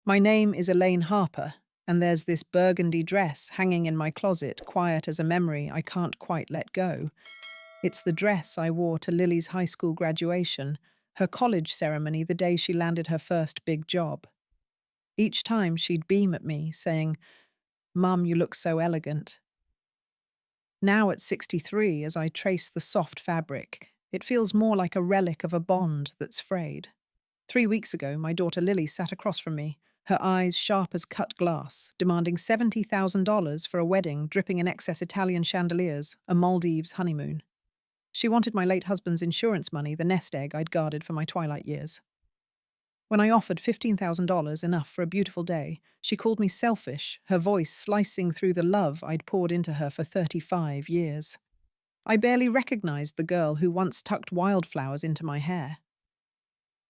My name is Elaine Harper, and there's this burgundy dress hanging in my closet, quiet as a memory I can't quite let go. It's the dress I wore to Lily's high school graduation, her college ceremony the day she landed her first big job. Each time she'd beam at me, saying, "Mum, you look so elegant." Now at 63, as I trace the soft fabric, it feels more like a relic of a bond that's frayed. 3 weeks ago, my daughter Lily sat across from me, her eyes sharp as cut glass, demanding $70,000 for a wedding dripping in excess Italian chandeliers, a Maldives honeymoon. She wanted my late husband's insurance money, the nest egg I'd guarded for my twilight years. When I offered $15,000, enough for a beautiful day, she called me selfish, her voice slicing through the love I'd poured into her for 35 years. I barely recognized the girl who once tucked wildflowers into my hair.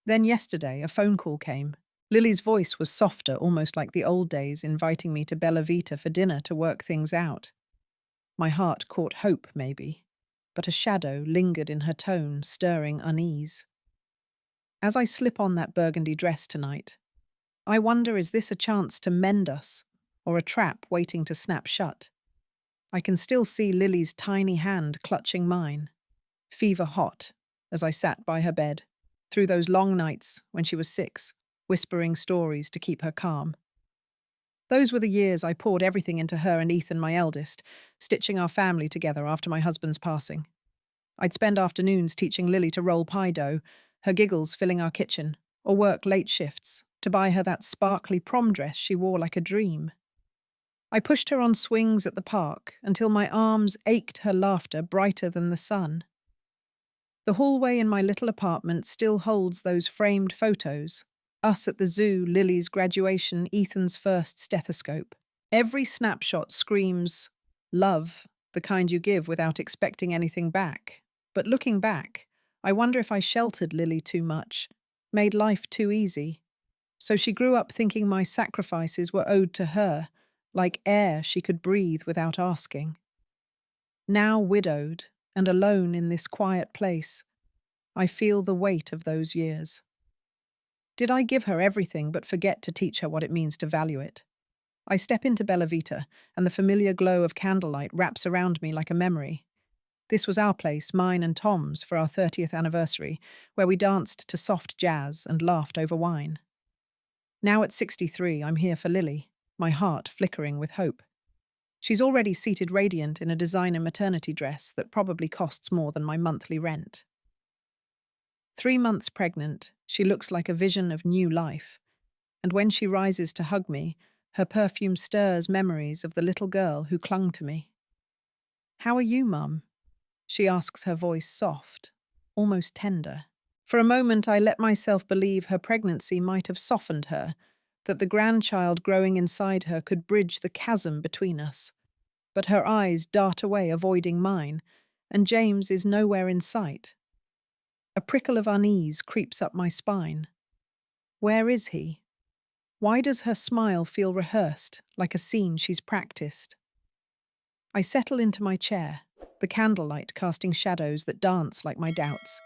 Then yesterday, a phone call came. Lily's voice was softer, almost like the old days, inviting me to Bella Vita for dinner to work things out. My heart caught hope, maybe, but a shadow lingered in her tone, stirring unease. As I slip on that burgundy dress tonight, I wonder, is this a chance to mend us, or a trap waiting to snap shut? I can still see Lily's tiny hand clutching mine, fever hot, as I sat by her bed, through those long nights when she was 6, whispering stories to keep her calm. Those were the years I poured everything into her and Ethan, my eldest, stitching our family together after my husband's passing. I'd spend afternoons teaching Lily to roll pie dough, her giggles filling our kitchen, or work late shifts to buy her that sparkly prom dress she wore like a dream. I pushed her on swings at the park until my arms ached, her laughter brighter than the sun. The hallway in my little apartment still holds those framed photos. Us at the zoo, Lily's graduation, Ethan's first stethoscope. Every snapshot screams love, the kind you give without expecting anything back. But looking back, I wonder if I sheltered Lily too much, made life too easy. So she grew up thinking my sacrifices were owed to her, like air she could breathe without asking. Now widowed and alone in this quiet place, I feel the weight of those years. Did I give her everything but forget to teach her what it means to value it? I step into Bella Vita, and the familiar glow of candlelight wraps around me like a memory. This was our place, mine and Tom's, for our 30th anniversary, where we danced to soft jazz and laughed over wine. Now at 63, I'm here for Lily, my heart flickering with hope. She's already seated radiant in a designer maternity dress that probably costs more than my monthly rent. 3 months pregnant, she looks like a vision of new life, and when she rises to hug me, her perfume stirs memories of the little girl who clung to me. "How are you, Mum?" she asks, her voice soft, almost tender. For a moment I let myself believe her pregnancy might have softened her, that the grandchild growing inside her could bridge the chasm between us. But her eyes dart away, avoiding mine, and James is nowhere in sight. A prickle of unease creeps up my spine. Where is he? Why does her smile feel rehearsed, like a scene she's practiced? I settle into my chair, the candlelight casting shadows that dance like my doubts.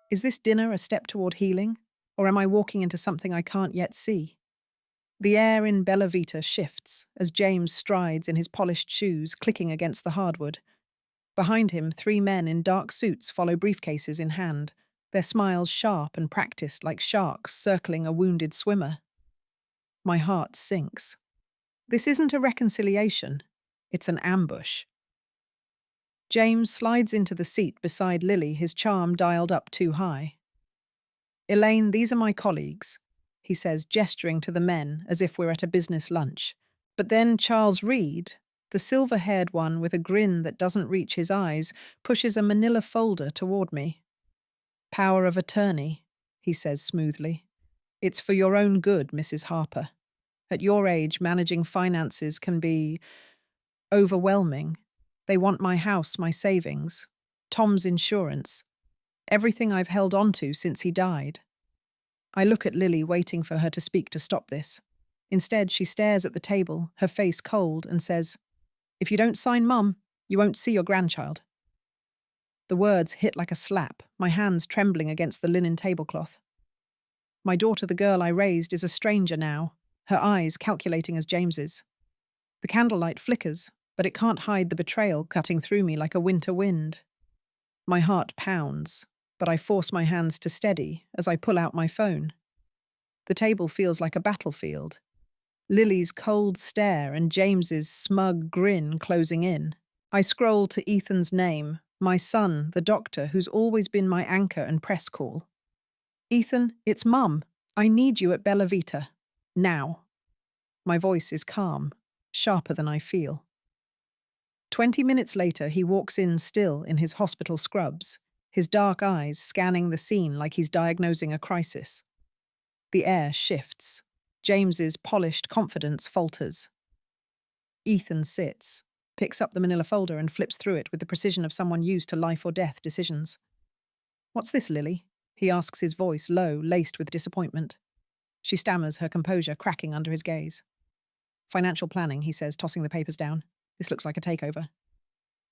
Is this dinner a step toward healing, or am I walking into something I can't yet see? The air in Bella Vita shifts as James strides in his polished shoes, clicking against the hardwood. Behind him, 3 men in dark suits follow, briefcases in hand, their smiles sharp and practiced like sharks circling a wounded swimmer. My heart sinks. This isn't a reconciliation, it's an ambush. James slides into the seat beside Lily, his charm dialed up too high. "Elaine, these are my colleagues," he says, gesturing to the men as if we're at a business lunch. But then Charles Reed, the silver-haired one with a grin that doesn't reach his eyes, pushes a manila folder toward me. "Power of attorney," he says smoothly. "It's for your own good, Mrs. Harper. At your age, managing finances can be overwhelming. They want my house, my savings, Tom's insurance, everything I've held on to since he died." I look at Lily, waiting for her to speak to stop this. Instead, she stares at the table, her face cold, and says, "If you don't sign, Mum, you won't see your grandchild." The words hit like a slap, my hands trembling against the linen tablecloth. My daughter, the girl I raised, is a stranger now, her eyes calculating as James's. The candlelight flickers, but it can't hide the betrayal cutting through me like a winter wind. My heart pounds, but I force my hands to steady as I pull out my phone. The table feels like a battlefield. Lily's cold stare and James's smug grin closing in. I scroll to Ethan's name, my son, the doctor, who's always been my anchor and press call. Ethan, it's Mum. I need you at Bella Vita. Now. My voice is calm, sharper than I feel. 20 minutes later, he walks in still in his hospital scrubs, his dark eyes scanning the scene like he's diagnosing a crisis. The air shifts. James's polished confidence falters. Ethan sits, picks up the manila folder and flips through it with the precision of someone used to life or death decisions. "What's this, Lily?" he asks, his voice low, laced with disappointment. She stammers, her composure cracking under his gaze. "Financial planning," he says, tossing the papers down. "This looks like a takeover."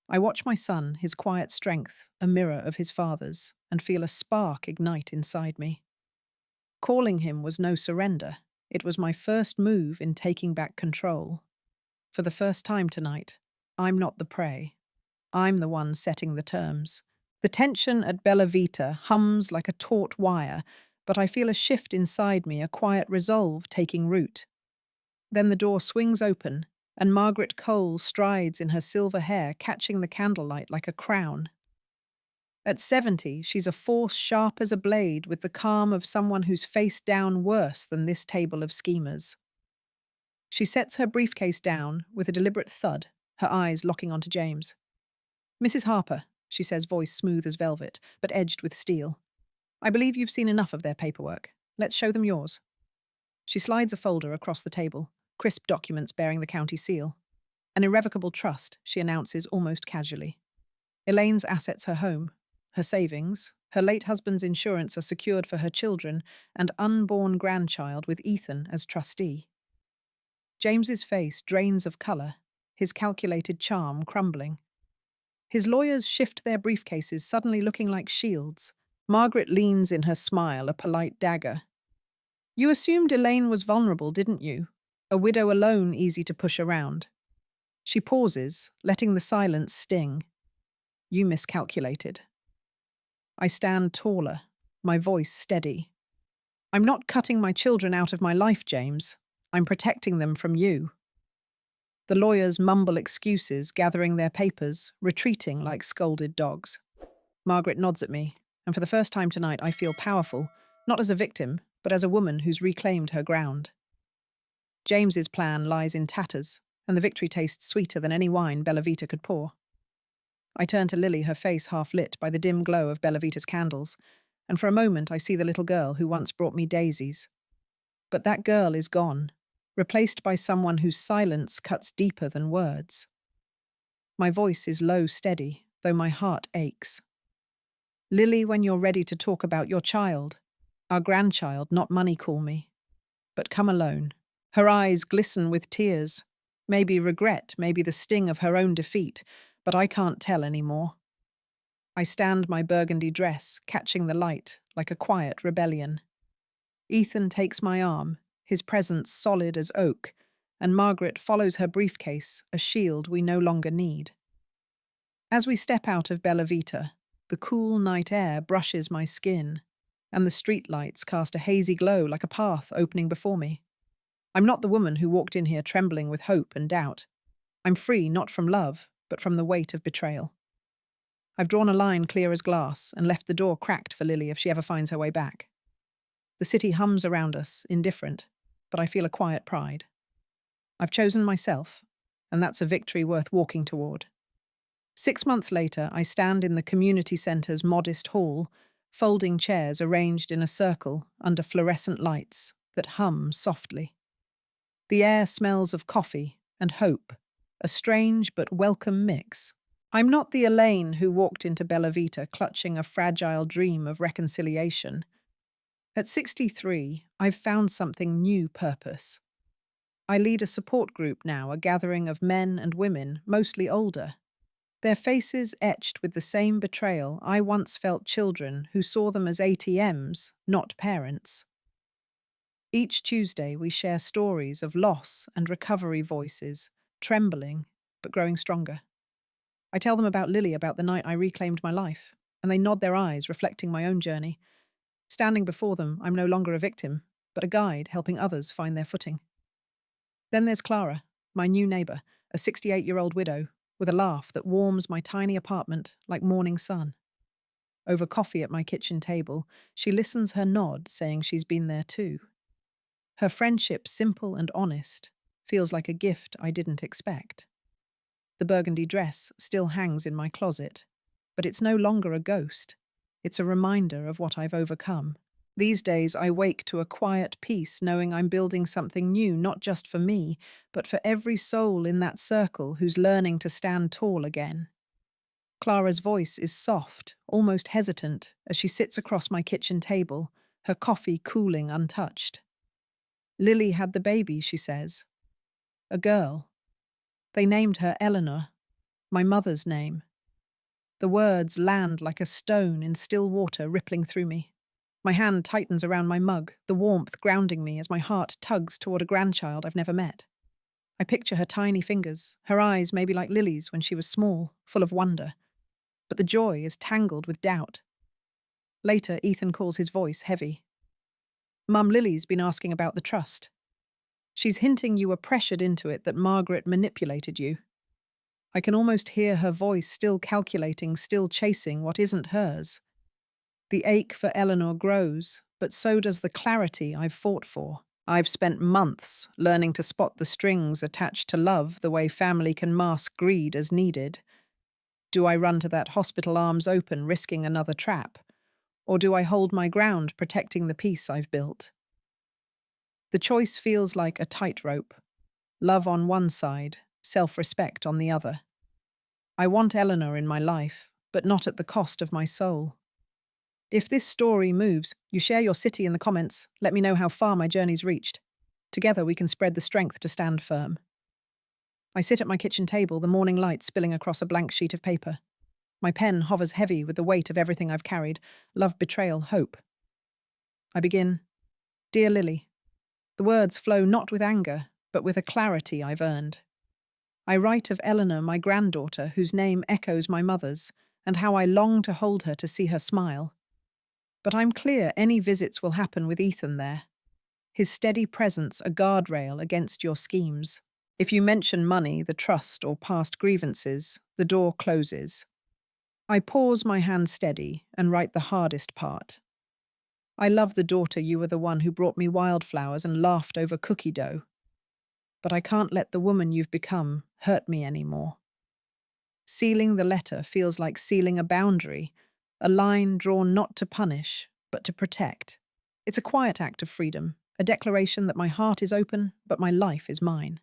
I watch my son, his quiet strength, a mirror of his father's, and feel a spark ignite inside me. Calling him was no surrender. It was my first move in taking back control. For the first time tonight, I'm not the prey. I'm the one setting the terms. The tension at Bella Vita hums like a taut wire, but I feel a shift inside me, a quiet resolve taking root. Then the door swings open, and Margaret Cole strides in her silver hair, catching the candlelight like a crown. At 70, she's a force sharp as a blade, with the calm of someone who's faced down worse than this table of schemers. She sets her briefcase down with a deliberate thud, her eyes locking onto James. "Mrs. Harper," she says, voice smooth as velvet, but edged with steel. "I believe you've seen enough of their paperwork. Let's show them yours." She slides a folder across the table, crisp documents bearing the county seal. "An irrevocable trust," she announces almost casually. "Elaine's assets, her home, her savings, her late husband's insurance are secured for her children and unborn grandchild with Ethan as trustee." James's face drains of colour, his calculated charm crumbling. His lawyers shift their briefcases, suddenly looking like shields. Margaret leans in her smile, a polite dagger. "You assumed Elaine was vulnerable, didn't you? A widow alone, easy to push around." She pauses, letting the silence sting. "You miscalculated." I stand taller, my voice steady. "I'm not cutting my children out of my life, James. I'm protecting them from you." The lawyers mumble excuses, gathering their papers, retreating like scolded dogs. Margaret nods at me, and for the first time tonight I feel powerful, not as a victim, but as a woman who's reclaimed her ground. James's plan lies in tatters, and the victory tastes sweeter than any wine Bella Vita could pour. I turn to Lily, her face half lit by the dim glow of Bella Vita's candles, and for a moment I see the little girl who once brought me daisies. But that girl is gone, replaced by someone whose silence cuts deeper than words. My voice is low, steady, though my heart aches. "Lily, when you're ready to talk about your child, our grandchild, not money, call me. But come alone." Her eyes glisten with tears. Maybe regret, maybe the sting of her own defeat, but I can't tell anymore. I stand my burgundy dress, catching the light, like a quiet rebellion. Ethan takes my arm, his presence solid as oak, and Margaret follows her briefcase, a shield we no longer need. As we step out of Bella Vita, the cool night air brushes my skin, and the streetlights cast a hazy glow like a path opening before me. I'm not the woman who walked in here trembling with hope and doubt. I'm free not from love, but from the weight of betrayal. I've drawn a line clear as glass and left the door cracked for Lily if she ever finds her way back. The city hums around us, indifferent, but I feel a quiet pride. I've chosen myself, and that's a victory worth walking toward. 6 months later, I stand in the community centre's modest hall, folding chairs arranged in a circle under fluorescent lights that hum softly. The air smells of coffee and hope, a strange but welcome mix. I'm not the Elaine who walked into Bella Vita clutching a fragile dream of reconciliation. At 63, I've found something new purpose. I lead a support group now, a gathering of men and women, mostly older. Their faces etched with the same betrayal I once felt children who saw them as ATMs, not parents. Each Tuesday, we share stories of loss and recovery voices, trembling but growing stronger. I tell them about Lily, about the night I reclaimed my life, and they nod their eyes, reflecting my own journey. Standing before them, I'm no longer a victim, but a guide helping others find their footing. Then there's Clara, my new neighbour, a 68-year-old widow, with a laugh that warms my tiny apartment like morning sun. Over coffee at my kitchen table, she listens her nod, saying she's been there too. Her friendship, simple and honest, feels like a gift I didn't expect. The burgundy dress still hangs in my closet, but it's no longer a ghost. It's a reminder of what I've overcome. These days, I wake to a quiet peace, knowing I'm building something new, not just for me, but for every soul in that circle who's learning to stand tall again. Clara's voice is soft, almost hesitant, as she sits across my kitchen table, her coffee cooling untouched. Lily had the baby, she says. A girl. They named her Eleanor, my mother's name. The words land like a stone in still water rippling through me. My hand tightens around my mug, the warmth grounding me as my heart tugs toward a grandchild I've never met. I picture her tiny fingers, her eyes maybe like Lily's when she was small, full of wonder. But the joy is tangled with doubt. Later, Ethan calls his voice heavy. Mum, Lily's been asking about the trust. She's hinting you were pressured into it, that Margaret manipulated you. I can almost hear her voice, still calculating, still chasing what isn't hers. The ache for Eleanor grows, but so does the clarity I've fought for. I've spent months learning to spot the strings attached to love, the way family can mask greed as needed. Do I run to that hospital, arms open, risking another trap? Or do I hold my ground, protecting the peace I've built? The choice feels like a tightrope. Love on one side, self-respect on the other. I want Eleanor in my life, but not at the cost of my soul. If this story moves, you share your city in the comments. Let me know how far my journey's reached. Together we can spread the strength to stand firm. I sit at my kitchen table, the morning light spilling across a blank sheet of paper. My pen hovers heavy with the weight of everything I've carried: love, betrayal, hope. I begin, Dear Lily. The words flow not with anger, but with a clarity I've earned. I write of Eleanor, my granddaughter, whose name echoes my mother's, and how I long to hold her, to see her smile. But I'm clear any visits will happen with Ethan there. His steady presence a guardrail against your schemes. If you mention money, the trust, or past grievances, the door closes. I pause, my hand steady, and write the hardest part. I love the daughter. You were the one who brought me wildflowers and laughed over cookie dough. But I can't let the woman you've become hurt me anymore. Sealing the letter feels like sealing a boundary, a line drawn not to punish, but to protect. It's a quiet act of freedom, a declaration that my heart is open, but my life is mine.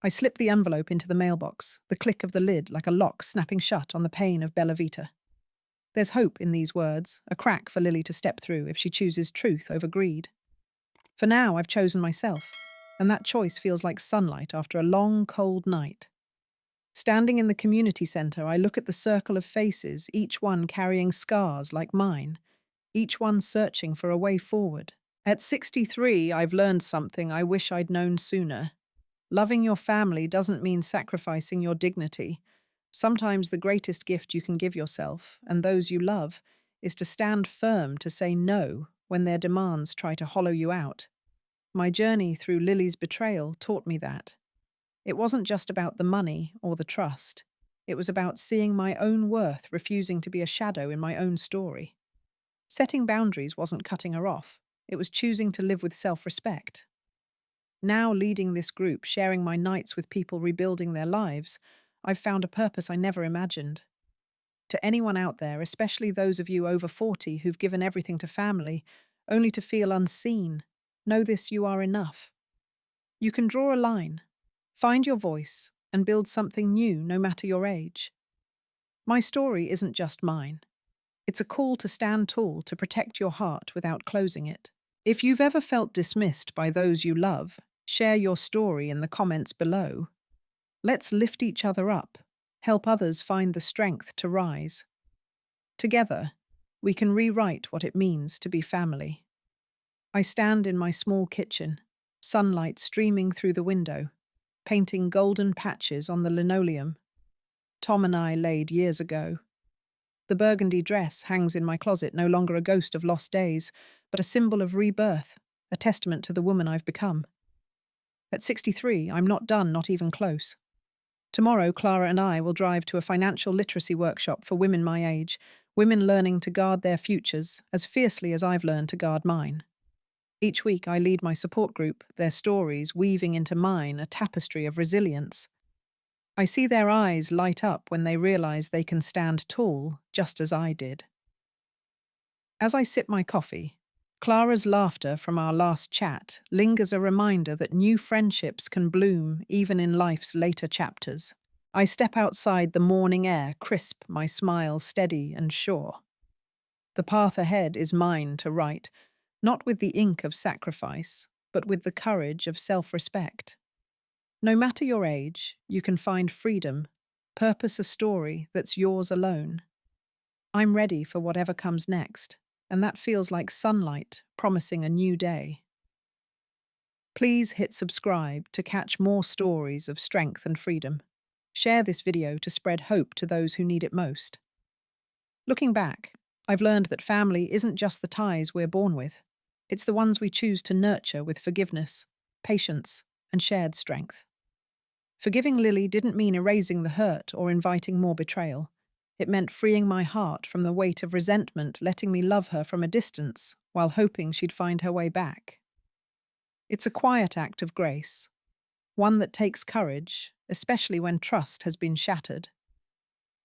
I slip the envelope into the mailbox, the click of the lid like a lock snapping shut on the pane of Bella Vita. There's hope in these words, a crack for Lily to step through if she chooses truth over greed. For now, I've chosen myself, and that choice feels like sunlight after a long, cold night. Standing in the community centre, I look at the circle of faces, each one carrying scars like mine, each one searching for a way forward. At 63, I've learned something I wish I'd known sooner. Loving your family doesn't mean sacrificing your dignity. Sometimes the greatest gift you can give yourself, and those you love, is to stand firm, to say no when their demands try to hollow you out. My journey through Lily's betrayal taught me that. It wasn't just about the money or the trust. It was about seeing my own worth, refusing to be a shadow in my own story. Setting boundaries wasn't cutting her off. It was choosing to live with self-respect. Now leading this group, sharing my nights with people rebuilding their lives, I've found a purpose I never imagined. To anyone out there, especially those of you over 40 who've given everything to family, only to feel unseen, know this: you are enough. You can draw a line, find your voice, and build something new no matter your age. My story isn't just mine. It's a call to stand tall, to protect your heart without closing it. If you've ever felt dismissed by those you love, share your story in the comments below. Let's lift each other up, help others find the strength to rise. Together, we can rewrite what it means to be family. I stand in my small kitchen, sunlight streaming through the window, painting golden patches on the linoleum. Tom and I laid years ago. The burgundy dress hangs in my closet, no longer a ghost of lost days, but a symbol of rebirth, a testament to the woman I've become. At 63, I'm not done, not even close. Tomorrow, Clara and I will drive to a financial literacy workshop for women my age, women learning to guard their futures as fiercely as I've learned to guard mine. Each week, I lead my support group, their stories weaving into mine a tapestry of resilience. I see their eyes light up when they realize they can stand tall, just as I did. As I sip my coffee, Clara's laughter from our last chat lingers a reminder that new friendships can bloom even in life's later chapters. I step outside, the morning air crisp, my smile steady and sure. The path ahead is mine to write, not with the ink of sacrifice, but with the courage of self-respect. No matter your age, you can find freedom, purpose a story that's yours alone. I'm ready for whatever comes next, and that feels like sunlight promising a new day. Please hit subscribe to catch more stories of strength and freedom. Share this video to spread hope to those who need it most. Looking back, I've learned that family isn't just the ties we're born with. It's the ones we choose to nurture with forgiveness, patience, and shared strength. Forgiving Lily didn't mean erasing the hurt or inviting more betrayal. It meant freeing my heart from the weight of resentment, letting me love her from a distance while hoping she'd find her way back. It's a quiet act of grace, one that takes courage, especially when trust has been shattered.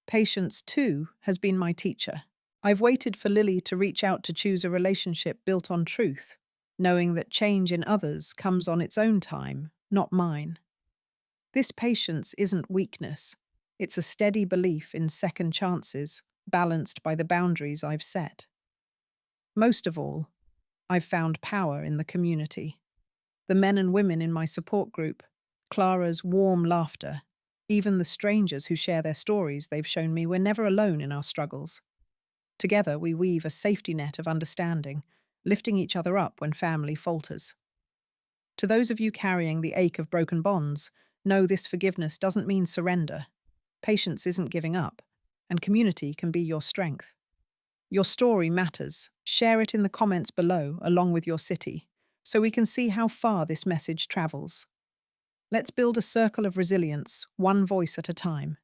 Patience, too, has been my teacher. I've waited for Lily to reach out to choose a relationship built on truth, knowing that change in others comes on its own time, not mine. This patience isn't weakness. It's a steady belief in second chances, balanced by the boundaries I've set. Most of all, I've found power in the community. The men and women in my support group, Clara's warm laughter, even the strangers who share their stories, they've shown me we're never alone in our struggles. Together, we weave a safety net of understanding, lifting each other up when family falters. To those of you carrying the ache of broken bonds, know this: forgiveness doesn't mean surrender. Patience isn't giving up, and community can be your strength. Your story matters. Share it in the comments below, along with your city, so we can see how far this message travels. Let's build a circle of resilience, one voice at a time.